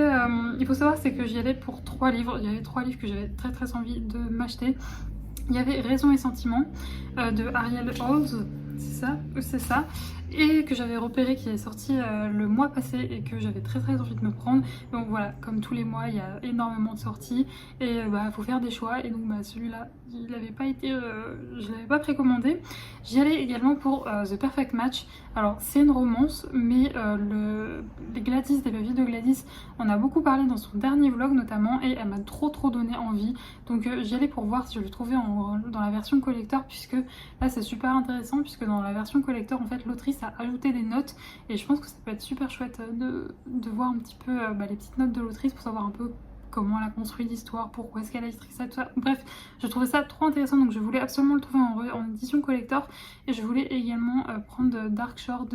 A: il faut savoir c'est que j'y allais pour 3 livres. Il y avait 3 livres que j'avais très envie de m'acheter. Il y avait Raison et Sentiment de Ariel Holz, c'est ça, et que j'avais repéré qui est sorti le mois passé et que j'avais très envie de me prendre. Donc voilà, comme tous les mois il y a énormément de sorties et faut faire des choix, et donc celui-là il n'avait pas été, je l'avais pas précommandé. J'y allais également pour The Perfect Match. Alors c'est une romance, mais les Gladys, des vie de Gladys, on a beaucoup parlé dans son dernier vlog notamment, et elle m'a trop donné envie. Donc j'y allais pour voir si je le trouvais dans la version collector, puisque là c'est super intéressant, puisque dans la version collector en fait l'autrice a ajouté des notes, et je pense que ça peut être super chouette de voir un petit peu les petites notes de l'autrice pour savoir un peu comment elle a construit l'histoire, pourquoi est-ce qu'elle a écrit ça, tout ça. Bref, je trouvais ça trop intéressant, donc je voulais absolument le trouver en édition collector. Et je voulais également prendre Dark Shore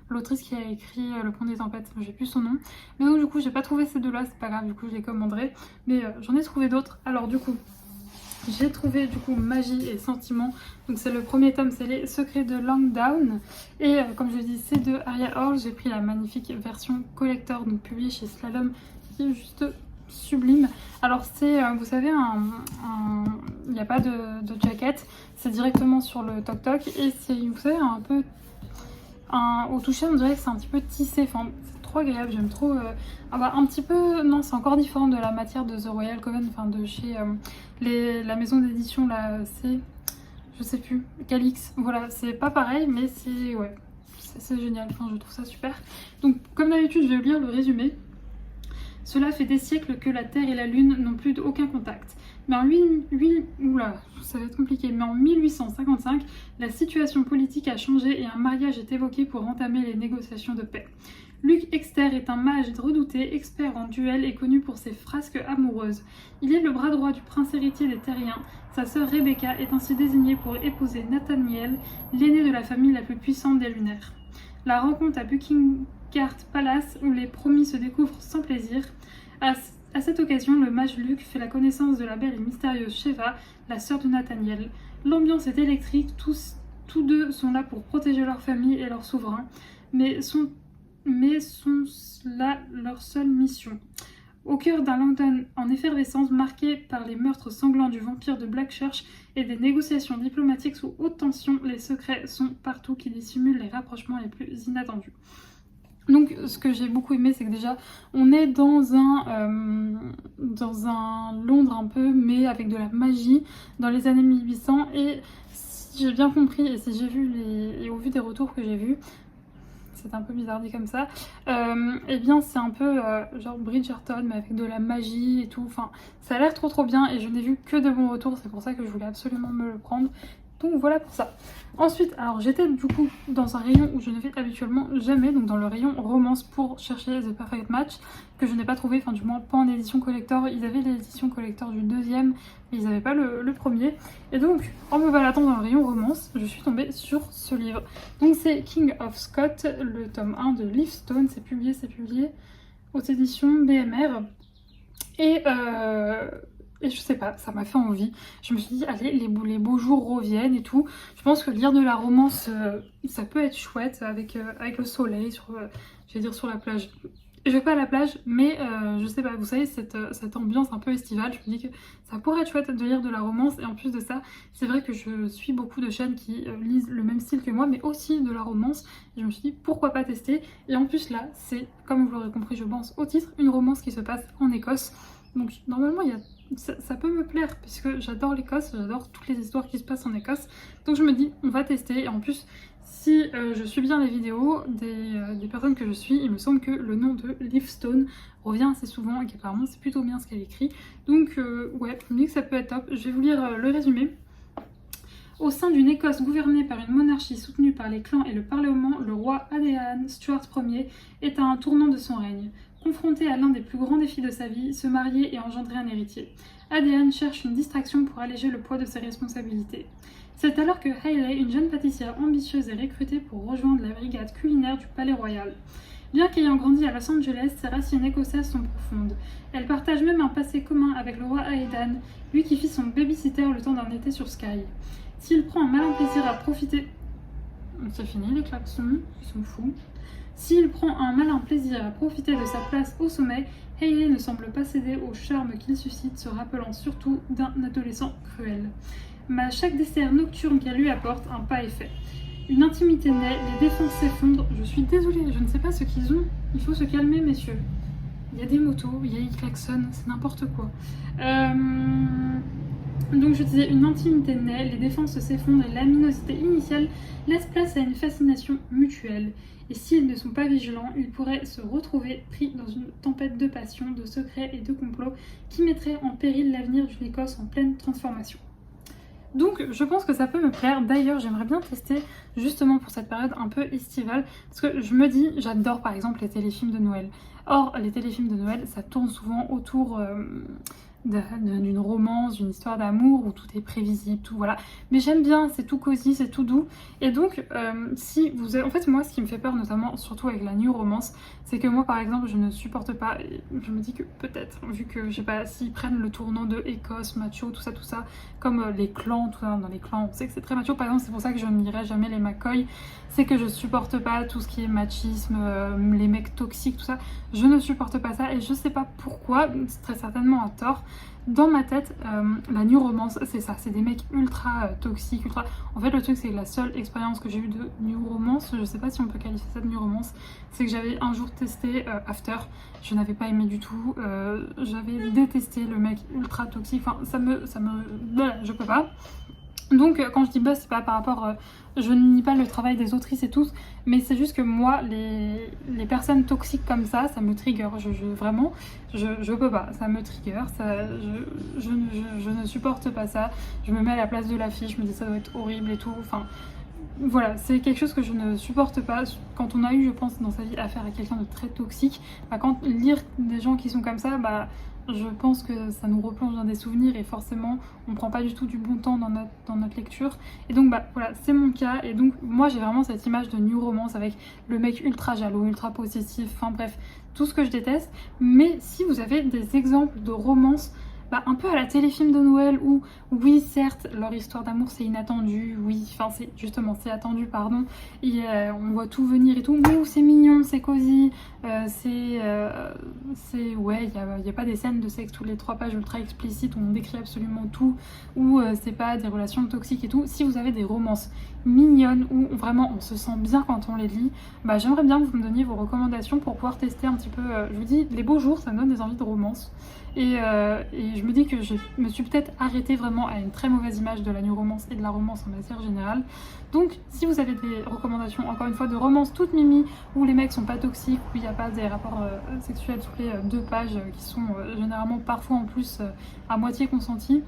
B: l'autrice qui a écrit Le Pont des Tempêtes, j'ai plus son nom. Mais donc du coup j'ai pas trouvé ces deux là, c'est pas grave, du coup je les commanderai. Mais j'en ai trouvé d'autres. Alors du coup j'ai trouvé du coup Magie et Sentiments. Donc c'est le premier tome, c'est Les Secrets de Langdown. Et comme je dis, c'est de Aria Hall. J'ai pris la magnifique version collector, donc publiée chez Slalom, qui est juste sublime. Alors c'est, vous savez, il n'y a pas de jaquette, c'est directement sur le toc-toc. Et c'est, vous savez, un peu, au toucher on dirait que c'est un petit peu tissé, enfin c'est trop agréable, j'aime trop. Un petit peu, non c'est encore différent de la matière de The Royal Coven, enfin de chez la maison d'édition là, c'est, je sais plus, Calix, voilà, c'est pas pareil mais c'est, ouais, c'est génial, enfin je trouve ça super. Donc comme d'habitude je vais vous lire le résumé. Cela fait des siècles que la Terre et la Lune n'ont plus aucun contact. Mais ça va être compliqué. Mais en 1855, la situation politique a changé et un mariage est évoqué pour entamer les négociations de paix. Luc Exter est un mage redouté, expert en duel et connu pour ses frasques amoureuses. Il est le bras droit du prince héritier des Terriens. Sa sœur Rebecca est ainsi désignée pour épouser Nathaniel, l'aîné de la famille la plus puissante des Lunaires. La rencontre à Buckingham Palace où les promis se découvrent sans plaisir. À cette occasion, le mage Luc fait la connaissance de la belle et mystérieuse Sheva, la sœur de Nathaniel. L'ambiance est électrique, tous deux sont là pour protéger leur famille et leur souverain, mais sont là leur seule mission. Au cœur d'un London en effervescence marqué par les meurtres sanglants du vampire de Blackchurch et des négociations diplomatiques sous haute tension, les secrets sont partout qui dissimulent les rapprochements les plus inattendus. Donc ce que j'ai beaucoup aimé, c'est que déjà on est dans un Londres un peu, mais avec de la magie dans les années 1800. Et si j'ai bien compris et si j'ai vu et au vu des retours que j'ai vus, c'est un peu bizarre dit comme ça, et bien c'est un peu genre Bridgerton mais avec de la magie et tout. Enfin ça a l'air trop bien et je n'ai vu que de bons retours, c'est pour ça que je voulais absolument me le prendre. Donc voilà pour ça. Ensuite, alors j'étais du coup dans un rayon où je ne vais habituellement jamais, donc dans le rayon romance pour chercher The Perfect Match, que je n'ai pas trouvé, enfin du moins pas en édition collector. Ils avaient l'édition collector du deuxième, mais ils n'avaient pas le premier. Et donc, en me baladant dans le rayon romance, je suis tombée sur ce livre. Donc c'est King of Scott, le tome 1 de Leafstone, c'est publié aux éditions BMR. Et je sais pas, ça m'a fait envie. Je me suis dit, allez, les beaux jours reviennent et tout. Je pense que lire de la romance, ça peut être chouette avec le soleil, sur la plage. Je vais pas à la plage, mais je sais pas, vous savez, cette ambiance un peu estivale, je me dis que ça pourrait être chouette de lire de la romance. Et en plus de ça, c'est vrai que je suis beaucoup de chaînes qui lisent le même style que moi, mais aussi de la romance. Et je me suis dit, pourquoi pas tester. Et en plus là, c'est, comme vous l'aurez compris, je pense, au titre, une romance qui se passe en Écosse. Donc normalement, ça peut me plaire puisque j'adore l'Écosse, j'adore toutes les histoires qui se passent en Écosse. Donc je me dis, on va tester. Et en plus, si je suis bien les vidéos des personnes que je suis, il me semble que le nom de Leafstone revient assez souvent et qu'apparemment c'est plutôt bien ce qu'elle écrit. Donc ouais, je me dis que ça peut être top. Je vais vous lire le résumé. Au sein d'une Écosse gouvernée par une monarchie soutenue par les clans et le parlement, le roi Adéan Stuart Ier est à un tournant de son règne. Confronté à l'un des plus grands défis de sa vie, se marier et engendrer un héritier. Adéan cherche une distraction pour alléger le poids de ses responsabilités. C'est alors que Hayley, une jeune pâtissière ambitieuse, est recrutée pour rejoindre la brigade culinaire du Palais Royal. Bien qu'ayant grandi à Los Angeles, ses racines écossaises sont profondes. Elle partage même un passé commun avec le roi Aedan, lui qui fit son babysitter le temps d'un été sur Skye. S'il prend un malin plaisir à profiter... C'est fini les klaxons, ils sont fous. S'il prend un malin plaisir à profiter de sa place au sommet, Hayley ne semble pas céder au charme qu'il suscite, se rappelant surtout d'un adolescent cruel. Mais à chaque dessert nocturne qu'elle lui apporte, un pas est fait. Une intimité naît, les défenses s'effondrent. Je suis désolée, je ne sais pas ce qu'ils ont. Il faut se calmer, messieurs. Il y a des motos, il y a des klaxons, c'est n'importe quoi. Donc je disais, une intimité naît, les défenses s'effondrent et l'aminosité initiale laisse place à une fascination mutuelle. Et s'ils ne sont pas vigilants, ils pourraient se retrouver pris dans une tempête de passion, de secrets et de complots qui mettraient en péril l'avenir d'une Écosse en pleine transformation. Donc je pense que ça peut me plaire. D'ailleurs j'aimerais bien tester justement pour cette période un peu estivale, parce que je me dis, j'adore par exemple les téléfilms de Noël. Or les téléfilms de Noël ça tourne souvent autour d'une romance, d'une histoire d'amour où tout est prévisible, tout voilà. Mais j'aime bien, c'est tout cosy, c'est tout doux. Et donc, si vous avez... En fait, moi, ce qui me fait peur, notamment, surtout avec la new romance, c'est que moi, par exemple, je ne supporte pas, et je me dis que peut-être, vu que, je sais pas, s'ils prennent le tournant de Écosse, macho, tout ça, comme les clans, tout ça, dans les clans, on sait que c'est très macho, par exemple, c'est pour ça que je ne lirai jamais les McCoy, c'est que je supporte pas tout ce qui est machisme, les mecs toxiques, tout ça, je ne supporte pas ça, et je sais pas pourquoi, c'est très certainement à tort. Dans ma tête, la new romance, c'est ça, c'est des mecs ultra toxiques, ultra... En fait, le truc, c'est que la seule expérience que j'ai eue de new romance, je sais pas si on peut qualifier ça de new romance, c'est que j'avais un jour testé After, je n'avais pas aimé du tout, j'avais détesté le mec ultra toxique, enfin, voilà, je peux pas. Donc quand je dis buzz, c'est pas par rapport, je ne nie pas le travail des autrices et tout, mais c'est juste que moi, les personnes toxiques comme ça me trigger, vraiment, je peux pas, ça me trigger, je ne supporte pas ça, je me mets à la place de la fille, je me dis ça doit être horrible et tout, enfin... Voilà, c'est quelque chose que je ne supporte pas. Quand on a eu, je pense, dans sa vie affaire à quelqu'un de très toxique, bah, quand lire des gens qui sont comme ça, bah, je pense que ça nous replonge dans des souvenirs et forcément, on prend pas du tout du bon temps dans notre lecture. Et donc, bah, voilà, c'est mon cas. Et donc, moi, j'ai vraiment cette image de new romance avec le mec ultra jaloux, ultra possessif, enfin bref, tout ce que je déteste. Mais si vous avez des exemples de romances, bah, un peu à la téléfilm de Noël où, oui, certes, leur histoire d'amour c'est inattendu, oui, enfin c'est attendu, pardon, et on voit tout venir et tout, mais où c'est mignon, c'est cosy, ouais, il n'y a pas des scènes de sexe toutes les 3 pages ultra explicites où on décrit absolument tout, où c'est pas des relations toxiques et tout. Si vous avez des romances mignonnes où vraiment on se sent bien quand on les lit, bah j'aimerais bien que vous me donniez vos recommandations pour pouvoir tester un petit peu, je vous dis, les beaux jours ça me donne des envies de romance. Et je me dis que je me suis peut-être arrêtée vraiment à une très mauvaise image de la new romance et de la romance en matière générale. Donc si vous avez des recommandations, encore une fois, de romances toutes mimi, où les mecs sont pas toxiques, où il n'y a pas des rapports sexuels toutes les 2 pages, qui sont généralement parfois en plus à moitié consentis,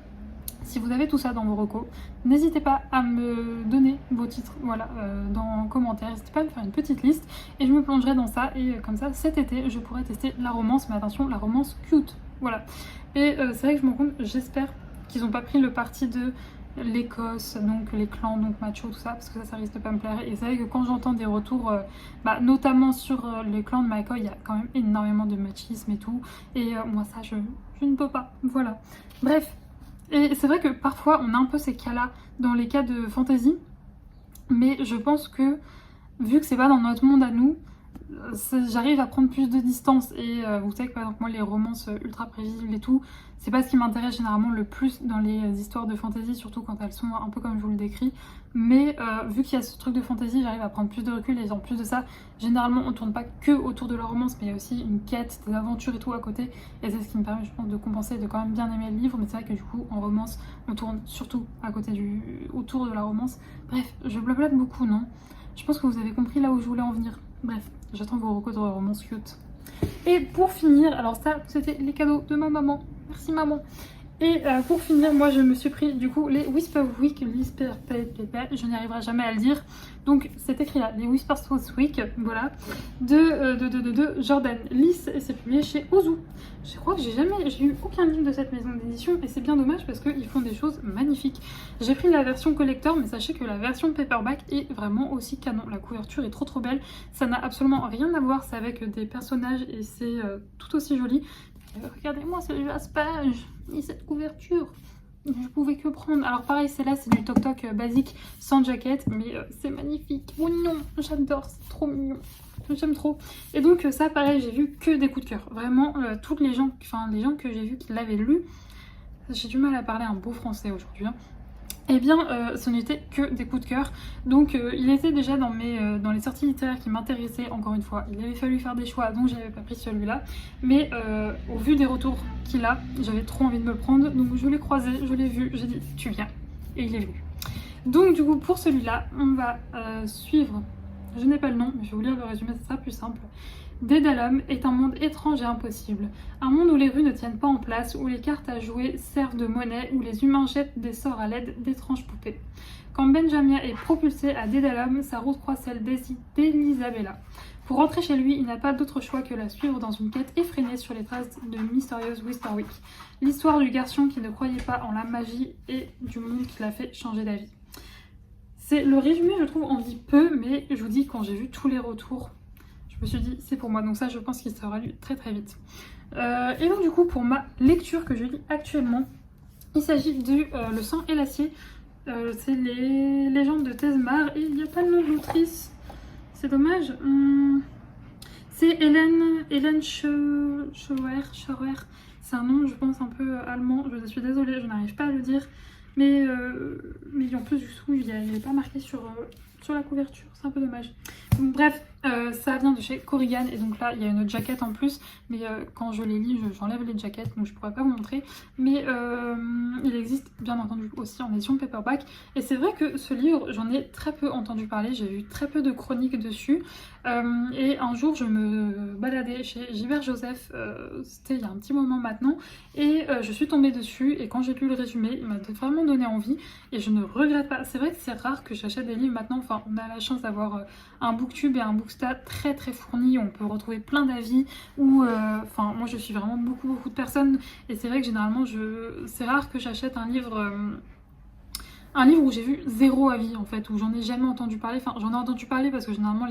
B: si vous avez tout ça dans vos recos, n'hésitez pas à me donner vos titres, voilà, dans les commentaires, n'hésitez pas à me faire une petite liste et je me plongerai dans ça et comme ça cet été je pourrai tester la romance, mais attention, la romance cute, voilà. Et c'est vrai que je me rends compte, j'espère qu'ils n'ont pas pris le parti de l'Écosse, donc les clans, donc macho, tout ça, parce que ça risque de pas me plaire. Et c'est vrai que quand j'entends des retours, notamment sur les clans de McCoy, il y a quand même énormément de machisme et tout, et moi ça je ne peux pas, voilà. Bref. Et c'est vrai que parfois on a un peu ces cas-là dans les cas de fantasy, mais je pense que vu que c'est pas dans notre monde à nous, j'arrive à prendre plus de distance. Et vous savez que par exemple moi les romances ultra prévisibles et tout, c'est pas ce qui m'intéresse généralement le plus dans les histoires de fantasy, surtout quand elles sont un peu comme je vous le décris. Mais vu qu'il y a ce truc de fantasy, j'arrive à prendre plus de recul, et en plus de ça, généralement on tourne pas que autour de la romance, mais il y a aussi une quête, des aventures et tout à côté, et c'est ce qui me permet je pense de compenser, de quand même bien aimer le livre. Mais c'est vrai que du coup en romance on tourne surtout à côté autour de la romance. Bref, je blablate beaucoup, non? Je pense que vous avez compris là où je voulais en venir. Bref, j'attends vos recos de romance cute. Et pour finir, alors ça c'était les cadeaux de ma maman, merci maman. Et pour finir, moi je me suis pris du coup les Whisper Week, je n'y arriverai jamais à le dire. Donc c'est écrit là, les Whisper Week, voilà, de Jordan Liss, et c'est publié chez Ozu. Je crois que j'ai eu aucun livre de cette maison d'édition, et c'est bien dommage parce qu'ils font des choses magnifiques. J'ai pris la version collector, mais sachez que la version paperback est vraiment aussi canon. La couverture est trop belle, ça n'a absolument rien à voir, c'est avec des personnages et c'est tout aussi joli. Regardez-moi ce jaspage et cette couverture, je pouvais que prendre. Alors pareil, c'est du Tok Tok basique sans jaquette, mais c'est magnifique. Oh non, j'adore, c'est trop mignon, j'aime trop. Et donc ça pareil, j'ai vu que des coups de cœur. Vraiment, toutes les gens que j'ai vu qui l'avaient lu, j'ai du mal à parler un beau français aujourd'hui, hein. Eh bien, ce n'était que des coups de cœur. Donc, il était déjà dans les sorties littéraires qui m'intéressaient. Encore une fois, il avait fallu faire des choix, donc j'avais pas pris celui-là. Mais au vu des retours qu'il a, j'avais trop envie de me le prendre. Donc, je l'ai croisé, je l'ai vu, j'ai dit tu viens. Et il est venu. Donc, du coup, pour celui-là, on va suivre. Je n'ai pas le nom, mais je vais vous lire le résumé, ça sera plus simple. Dédalum est un monde étrange et impossible. Un monde où les rues ne tiennent pas en place, où les cartes à jouer servent de monnaie, où les humains jettent des sorts à l'aide d'étranges poupées. Quand Benjamia est propulsé à Dédalum, sa route croise celle d'Elisabella. Pour rentrer chez lui, il n'a pas d'autre choix que la suivre dans une quête effrénée sur les traces de mystérieuse Whisperwick. L'histoire du garçon qui ne croyait pas en la magie et du monde qui l'a fait changer d'avis. C'est le résumé, je trouve, en dit peu, mais je vous dis, quand j'ai vu tous les retours, je me suis dit, c'est pour moi. Donc ça, je pense qu'il sera lu très très vite. Et donc du coup, pour ma lecture que je lis actuellement, il s'agit de Le sang et l'acier. C'est les légendes de Tezmar et il n'y a pas le nom de l'autrice. C'est dommage. C'est Hélène Schauer. C'est un nom, je pense, un peu allemand. Je suis désolée, je n'arrive pas à le dire. Mais en plus du tout, il n'est pas marqué sur la couverture. C'est un peu dommage. Donc, bref, ça vient de chez Corrigan. Et donc là, il y a une jaquette en plus. Mais quand je les lis, j'enlève les jaquettes. Donc je ne pourrais pas vous montrer. Mais il existe bien entendu aussi en édition paperback. Et c'est vrai que ce livre, j'en ai très peu entendu parler. J'ai eu très peu de chroniques dessus. Et un jour, je me baladais chez Gilbert Joseph. C'était il y a un petit moment maintenant. Et je suis tombée dessus. Et quand j'ai lu le résumé, il m'a vraiment donné envie. Et je ne regrette pas. C'est vrai que c'est rare que j'achète des livres maintenant. Enfin, on a la chance d'avoir un booktube et un bookstat très très fourni. On peut retrouver plein d'avis. Enfin, moi je suis vraiment beaucoup de personnes. Et c'est vrai que généralement, c'est rare que j'achète un livre où j'ai vu 0 avis en fait, où j'en ai jamais entendu parler. Enfin, j'en ai entendu parler parce que généralement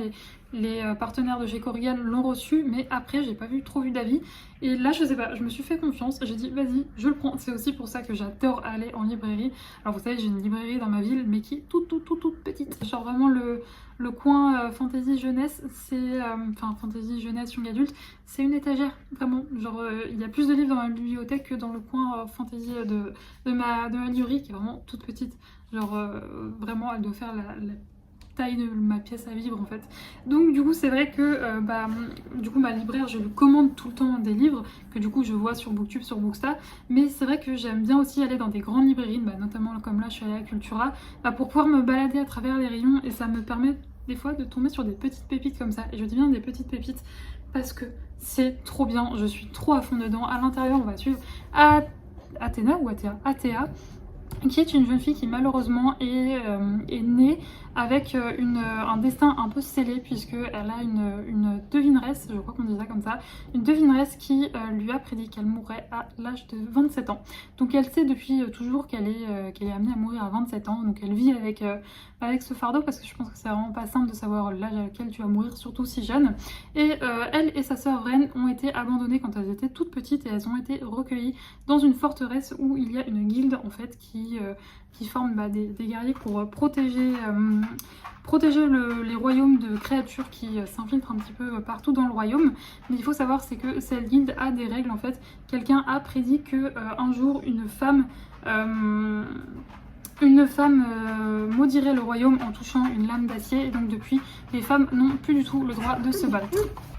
B: les partenaires de chez Corrigan l'ont reçu, mais après j'ai pas trop vu d'avis. Et là je sais pas, je me suis fait confiance, j'ai dit vas-y, je le prends. C'est aussi pour ça que j'adore aller en librairie. Alors vous savez, j'ai une librairie dans ma ville, mais qui est toute petite. Genre vraiment le coin fantasy jeunesse, c'est enfin fantasy jeunesse young adulte, c'est une étagère vraiment. Genre il y a plus de livres dans ma bibliothèque que dans le coin fantasy de ma librairie qui est vraiment toute petite. Genre vraiment elle doit faire la taille de ma pièce à vivre en fait. Donc du coup c'est vrai que du coup ma libraire, je lui commande tout le temps des livres que du coup je vois sur Booktube, sur Bookstar, mais c'est vrai que j'aime bien aussi aller dans des grandes librairies, notamment comme là je suis allée à Cultura, pour pouvoir me balader à travers les rayons et ça me permet des fois de tomber sur des petites pépites comme ça. Et je dis bien des petites pépites parce que c'est trop bien, je suis trop à fond dedans. À l'intérieur on va suivre Athéna ou Athéa, qui est une jeune fille qui malheureusement est née avec un destin un peu scellé, puisqu'elle a une devineresse, je crois qu'on dit ça comme ça, une devineresse qui lui a prédit qu'elle mourrait à l'âge de 27 ans. Donc elle sait depuis toujours qu'elle est amenée à mourir à 27 ans, donc elle vit avec ce fardeau, parce que je pense que c'est vraiment pas simple de savoir l'âge à laquelle tu vas mourir, surtout si jeune. Et elle et sa sœur Wren ont été abandonnées quand elles étaient toutes petites et elles ont été recueillies dans une forteresse où il y a une guilde en fait qui forme des guerriers pour protéger les royaumes de créatures qui s'infiltrent un petit peu partout dans le royaume. Mais il faut savoir, c'est que cette guilde a des règles en fait. Quelqu'un a prédit que un jour une femme maudirait le royaume en touchant une lame d'acier, et donc depuis les femmes n'ont plus du tout le droit de se battre.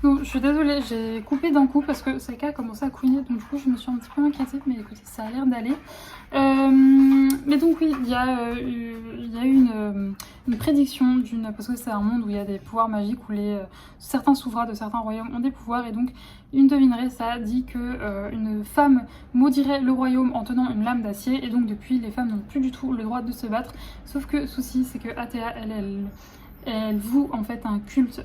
B: Donc je suis désolée, j'ai coupé d'un coup parce que Saika a commencé à couiner, donc du coup je me suis un petit peu inquiétée, mais écoutez, ça a l'air d'aller. Mais donc oui, il y a eu une prédiction parce que c'est un monde où il y a des pouvoirs magiques, où certains souverains de certains royaumes ont des pouvoirs, et donc une devineresse a dit que une femme maudirait le royaume en tenant une lame d'acier, et donc depuis les femmes n'ont plus du tout le droit de se battre. Sauf que souci, c'est que Athéa, elle voue en fait un culte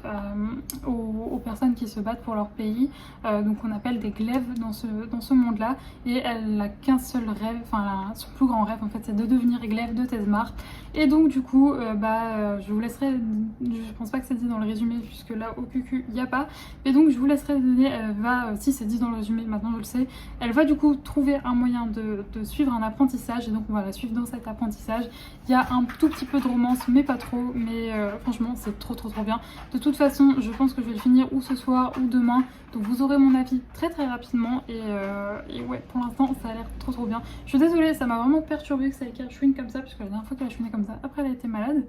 B: aux personnes qui se battent pour leur pays, donc on appelle des glaives dans ce monde-là, et elle n'a qu'un seul rêve, enfin son plus grand rêve en fait, c'est de devenir glaive de Tezmar. Et donc du coup, je vous laisserai, je pense pas que c'est dit dans le résumé puisque là au QQ il n'y a pas, mais donc je vous laisserai donner, si c'est dit dans le résumé, maintenant je le sais, elle va du coup trouver un moyen de suivre un apprentissage, et donc on va la suivre dans cet apprentissage. Il y a un tout petit peu de romance, mais pas trop, mais franchement c'est trop bien. De toute façon je pense que je vais le finir ou ce soir ou demain, donc vous aurez mon avis très rapidement, et ouais, pour l'instant ça a l'air trop bien. Je suis désolée, ça m'a vraiment perturbée que Saika chouine comme ça, puisque la dernière fois qu'elle a chouiné comme ça, après elle a été malade,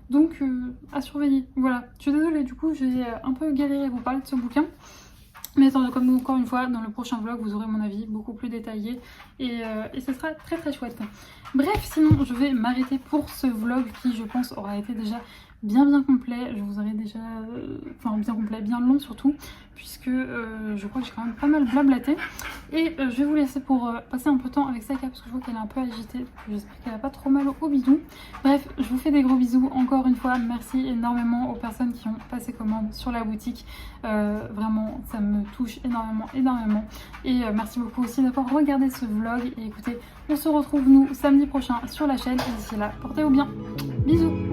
B: donc à surveiller. Voilà, je suis désolée, du coup j'ai un peu galéré à vous parler de ce bouquin. Mais comme encore une fois, dans le prochain vlog, vous aurez mon avis beaucoup plus détaillé, et ce sera très chouette. Bref, sinon je vais m'arrêter pour ce vlog qui, je pense, aura été déjà bien complet. Je vous aurai déjà, bien complet, bien long surtout, puisque je crois que j'ai quand même pas mal blablaté. Et je vais vous laisser pour passer un peu de temps avec Saka parce que je vois qu'elle est un peu agitée. J'espère qu'elle n'a pas trop mal au bidou. Bref, je vous fais des gros bisous. Encore une fois, merci énormément aux personnes qui ont passé commande sur la boutique. Vraiment, ça me touche énormément. Et merci beaucoup aussi d'avoir regardé ce vlog. Et écoutez, on se retrouve nous samedi prochain sur la chaîne. Et d'ici là, portez-vous bien. Bisous.